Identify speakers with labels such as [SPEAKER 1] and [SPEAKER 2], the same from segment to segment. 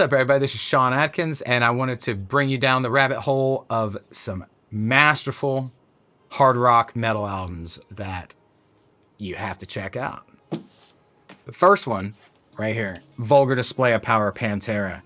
[SPEAKER 1] What's up, everybody? This is Shawn Adkins, and I wanted to bring you down the rabbit hole of some masterful hard rock metal albums that you have to check out. The first one, right here, Vulgar Display of Power, Pantera.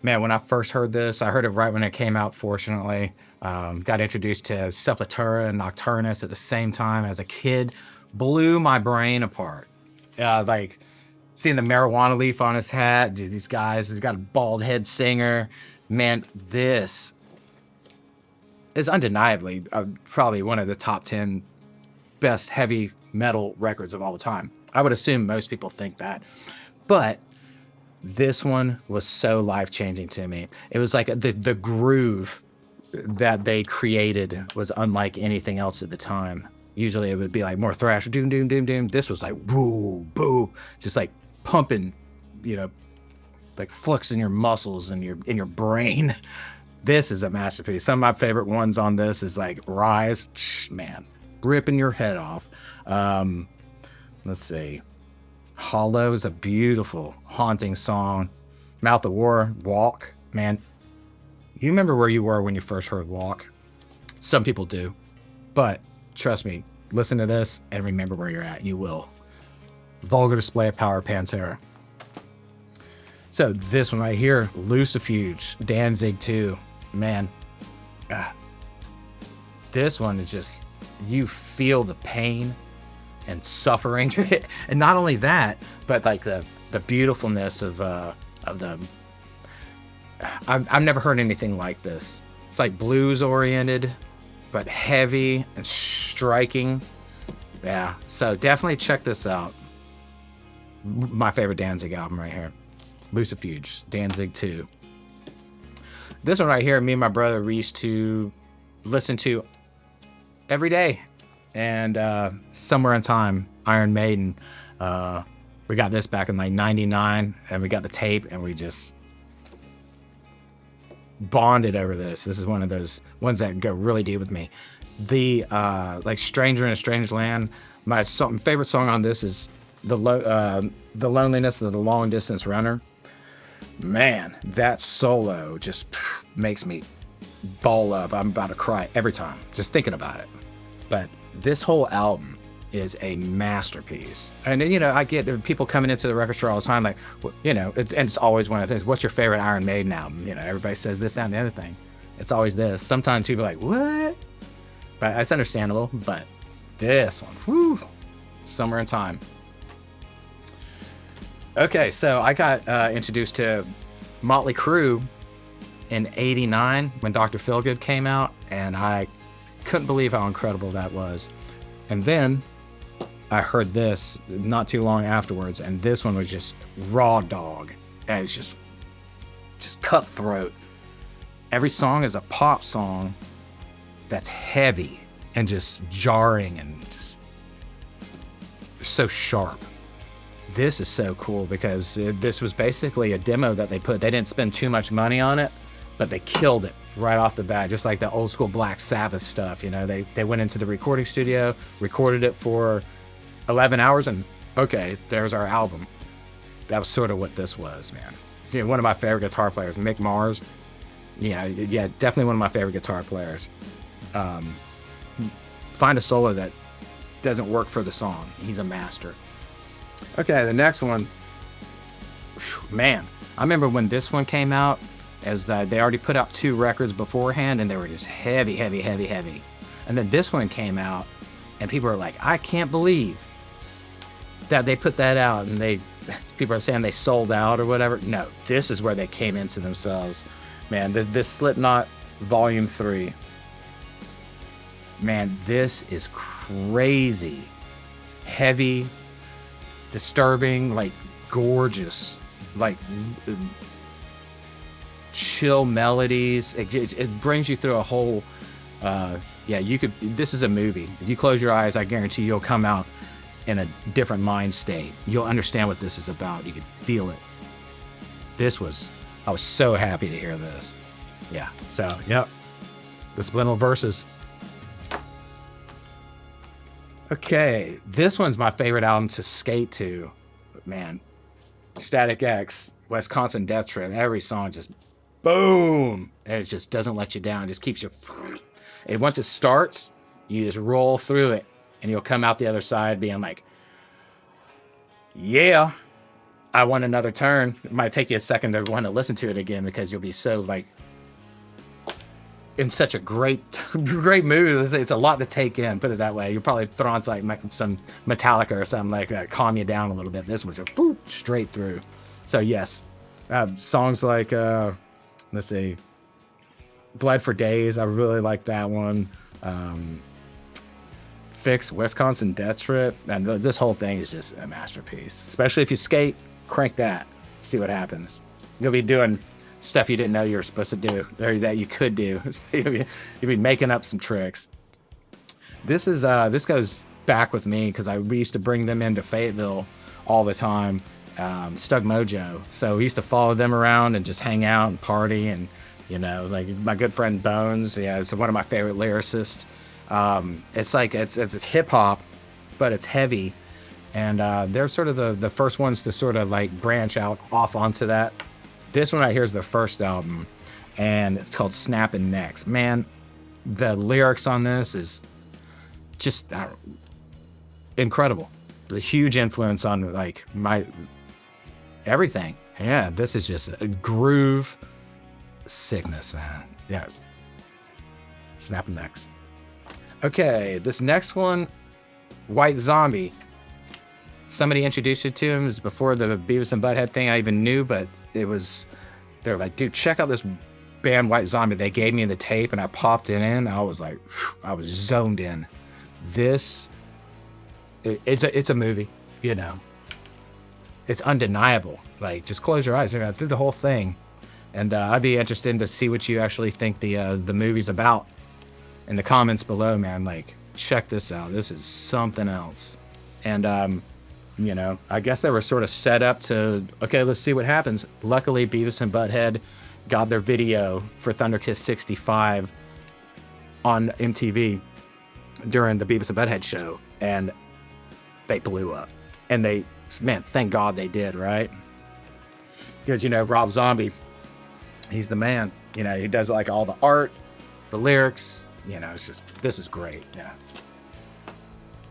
[SPEAKER 1] Man, when I first heard this, I heard it right when it came out, fortunately. Got introduced to Sepultura and Nocturnus at the same time as a kid. Blew my brain apart. Like, seeing the marijuana leaf on his hat, dude, these guys, he's got a bald head singer. Man, this is undeniably probably one of the top 10 best heavy metal records of all time. I would assume most people think that. But this one was so life-changing to me. It was like the groove that they created was unlike anything else at the time. Usually it would be like more thrash, doom, doom, doom, doom. This was like boo, boo, just like pumping, like flexing your muscles and in your brain. This is a masterpiece. Some of my favorite ones on this is like Rise, man, ripping your head off. Let's see. Hollow is a beautiful, haunting song. Mouth of War, Walk, man. You remember where you were when you first heard Walk? Some people do, but trust me, listen to this and remember where you're at. You will. Vulgar Display of Power, Pantera. So this one right here, Lucifuge, Danzig 2. Man, this one is just, you feel the pain and suffering. And not only that, but like the beautifulness of the, I've never heard anything like this. It's like blues oriented, but heavy and striking. Yeah, so definitely check this out. My favorite Danzig album right here, Lucifuge, Danzig 2. This one right here, me and my brother, we used to listen to every day. And Somewhere in Time, Iron Maiden. We got this back in like 99, and we got the tape, and we just bonded over this. This is one of those ones that go really deep with me. The like Stranger in a Strange Land, my favorite song on this is the Loneliness of the Long Distance Runner. Man, that solo just makes me ball up. I'm about to cry every time just thinking about it. But this whole album is a masterpiece. And I get people coming into the record store all the time like, it's always one of the things. What's your favorite Iron Maiden album? Everybody says this, that, and the other thing. It's always this. Sometimes people are like, what? But it's understandable. But this one, whew, Somewhere in Time. Okay, so I got introduced to Motley Crue in '89 when Dr. Feelgood came out, and I couldn't believe how incredible that was. And then I heard this not too long afterwards, and this one was just raw dog, and it's just cutthroat. Every song is a pop song that's heavy and just jarring and just so sharp. This is so cool because this was basically a demo that they didn't spend too much money on it, but they killed it right off the bat, just like the old school Black Sabbath stuff. They went into the recording studio, recorded it for 11 hours, and okay, there's our album. That was sort of what this was, man. One of my favorite guitar players, Mick Mars. Yeah, definitely one of my favorite guitar players. Find a solo that doesn't work for the song. He's a master. Okay, the next one, man, I remember when this one came out, as they already put out 2 records beforehand, and they were just heavy, heavy, heavy, heavy. And then this one came out, and people are like, I can't believe that they put that out, and people are saying they sold out or whatever. No, this is where they came into themselves. Man, this Slipknot Volume 3. Man, this is crazy. Heavy, disturbing, like gorgeous, like chill melodies. It brings you through a whole, this is a movie. If you close your eyes, I guarantee you'll come out in a different mind state. You'll understand what this is about. You can feel it. I was so happy to hear this. Yeah, so, yep. The Splinter Verses. Okay, this one's my favorite album to skate to. Man, Static X, Wisconsin Death Trip, every song just boom, and it just doesn't let you down. It just keeps you. And once it starts, you just roll through it, and you'll come out the other side being like, yeah, I want another turn. It might take you a second to want to listen to it again because you'll be so like in such a great mood. It's a lot to take in, put it that way. You'll probably throw on some Metallica or something like that, calm you down a little bit. This one's just straight through. So yes, songs like, let's see, Blood for Days. I really like that one. Fix, Wisconsin Death Trip. And this whole thing is just a masterpiece. Especially if you skate, crank that, see what happens. You'll be doing stuff you didn't know you were supposed to do, or that you could do. You'll be making up some tricks. This goes back with me because we used to bring them into Fayetteville all the time, Stug Mojo. So we used to follow them around and just hang out and party, and like my good friend Bones, is one of my favorite lyricists. It's hip hop, but it's heavy, and they're sort of the first ones to sort of like branch out off onto that. This one right here is the first album, and it's called Snappin' Necks. Man, the lyrics on this is just incredible. The huge influence on like my everything. Yeah, this is just a groove sickness, man. Yeah. Snappin' Necks. Okay, this next one, White Zombie. Somebody introduced it to him. It was before the Beavis and Butthead thing I even knew, but they're like, dude, check out this band White Zombie. They gave me the tape and I popped it in. I was like, I was zoned in. It's a movie, It's undeniable. Like, just close your eyes through the whole thing. And I'd be interested to see what you actually think the movie's about in the comments below, man. Like, check this out. This is something else. And, I guess they were sort of set up to, okay, let's see what happens. Luckily, Beavis and Butthead got their video for Thunderkiss 65 on MTV during the Beavis and Butthead show, and they blew up. And thank God they did, right? Because, Rob Zombie, he's the man. He does like all the art, the lyrics, this is great, yeah.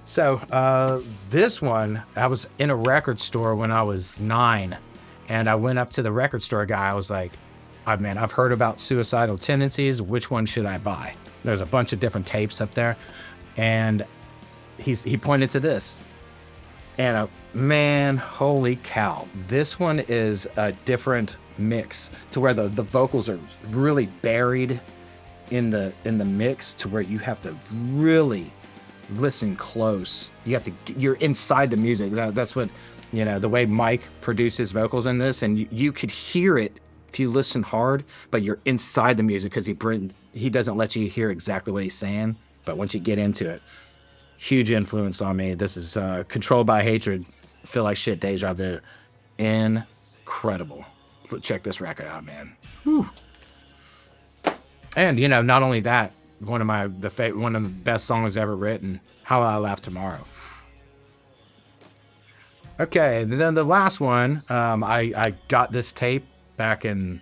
[SPEAKER 1] So this one, I was in a record store when I was 9, and I went up to the record store guy. I was like, I've heard about Suicidal Tendencies. Which one should I buy? There's a bunch of different tapes up there, and he pointed to this, and man, holy cow, this one is a different mix to where the vocals are really buried in the mix, to where you have to really listen close. You're inside the music. That's what, the way Mike produces vocals in this, and you could hear it if you listen hard, but you're inside the music because he doesn't let you hear exactly what he's saying. But once you get into it, huge influence on me. This is Controlled by Hatred. Feel Like Shit, Deja Vu. Incredible. Check this record out, man. Whew. And not only that, one of the best songs ever written, How I Laugh Tomorrow. Okay, then the last one, I got this tape back in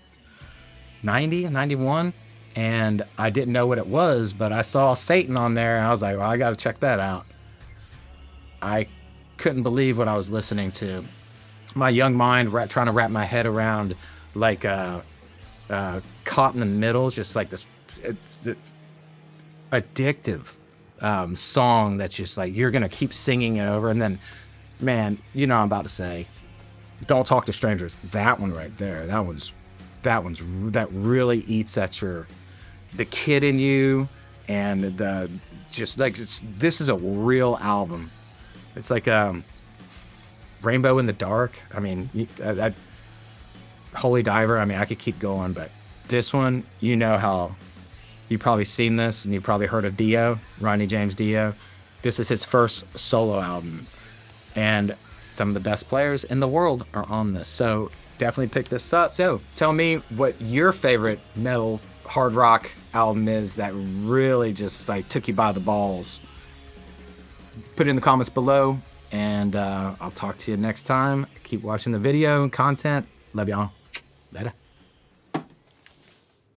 [SPEAKER 1] 91, and I didn't know what it was, but I saw Satan on there, and I was like, well, I got to check that out. I couldn't believe what I was listening to. My young mind trying to wrap my head around, like, Caught in the Middle, just like this addictive song that's just like you're gonna keep singing it over. And then, man, I'm about to say, Don't Talk to Strangers. That one right there, that really eats at the kid in you, and this is a real album. It's like Rainbow in the Dark. I mean, Holy Diver. I mean, I could keep going, but this one, how you've probably seen this, and you've probably heard of Dio, Ronnie James Dio. This is his first solo album, and some of the best players in the world are on this. So definitely pick this up. So tell me what your favorite metal hard rock album is that really just like took you by the balls. Put it in the comments below, and I'll talk to you next time. Keep watching the video and content. Love y'all. Later.